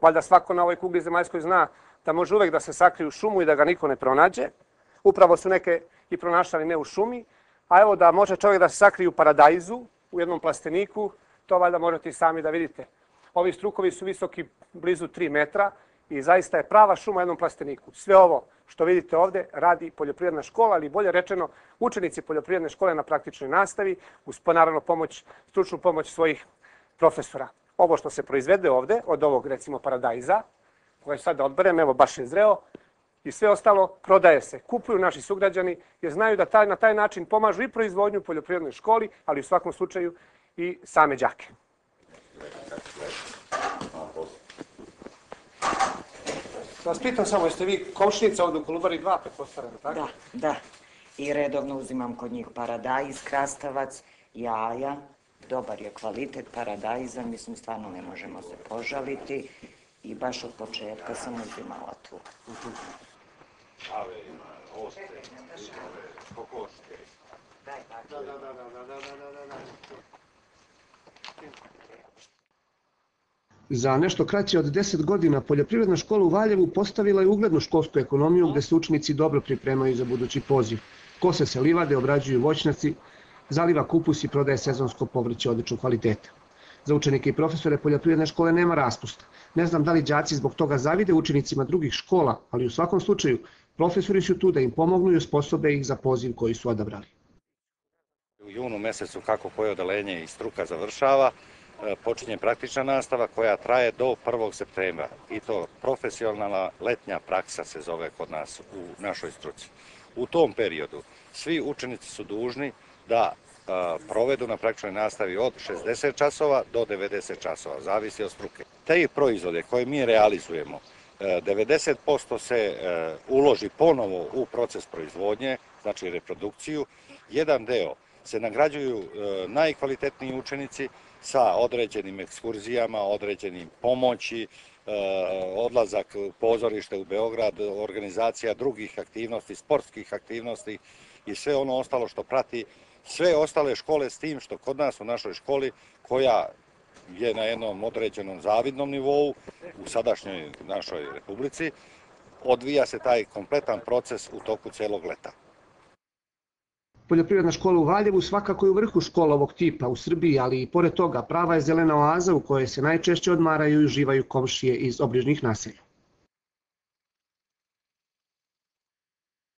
Valjda svako na ovoj kugli zemaljskoj zna da može uvek da se sakrije u šumu i da ga niko ne pronađe. Upravo su neke i pronašali ne u šumi. A evo da može čovjek da se sakrije u paradajzu, u jednom plasteniku, to valjda možete i sami da vidite. Ovi strukovi su visoki blizu 3 metra i zaista je prava šuma u jednom plasteniku. Sve ovo što vidite ovde radi poljoprivredna škola, ali bolje rečeno učenici poljoprivredne škole na praktičnoj nastavi uz naravno stručnu pomoć svojih profesora. Ovo što se proizvede ovde, od ovog recimo paradajza, koje sad odberem, evo baš je zreo, i sve ostalo prodaje se. Kupuju naši sugrađani jer znaju da na taj način pomažu i proizvodnju u poljoprivrednoj školi, ali u svakom slučaju i same đake. Vas pitam samo, jeste vi komšinica ovdje u Kolubari 2, pretpostavljam, tako? Da, da. I redovno uzimam kod njih paradajz, krastavac, jaja. Dobar je kvalitet paradajza, mislim stvarno ne možemo se požaliti i baš od početka sam uzimala tu. Za nešto kraće od 10 godina Poljoprivredna škola u Valjevu postavila je uglednu školsku ekonomiju gde se učenici dobro pripremaju za budući poziv. Kose se livade, obrađuju voćnjaci, zaliva kupus i prodaje sezonsko povrće odličnog kvaliteta. Za učenike i profesore Poljoprivredne škole nema raspusta. Ne znam da li đaci zbog toga zavide učenicima drugih škola, ali u svakom slučaju profesori su tu da im pomognu i osposobe ih za poziv koji su odabrali. U junu mesecu kako koje odeljenje i struka završava, počinje praktična nastava koja traje do 1. septembra. I to profesionalna letnja praksa se zove kod nas u našoj struci. U tom periodu svi učenici su dužni da provedu na praktičnoj nastavi od 60 časova do 90 časova, zavisi od struke. Te proizvode koje mi realizujemo, 90% se uloži ponovo u proces proizvodnje, znači reprodukciju. Jedan deo se nagrađuju najkvalitetniji učenici sa određenim ekskurzijama, određenim pomoći, odlazak u pozorište u Beograd, organizacija drugih aktivnosti, sportskih aktivnosti i sve ono ostalo što prati sve ostale škole, s tim što kod nas u našoj školi, koja je na jednom određenom zavidnom nivou u sadašnjoj našoj republici, odvija se taj kompletan proces u toku celog leta. Poljoprivredna škola u Valjevu svakako je u vrhu škola ovog tipa u Srbiji, ali i pored toga prava je zelena oaza u kojoj se najčešće odmaraju i uživaju komšije iz obližnjih naselja.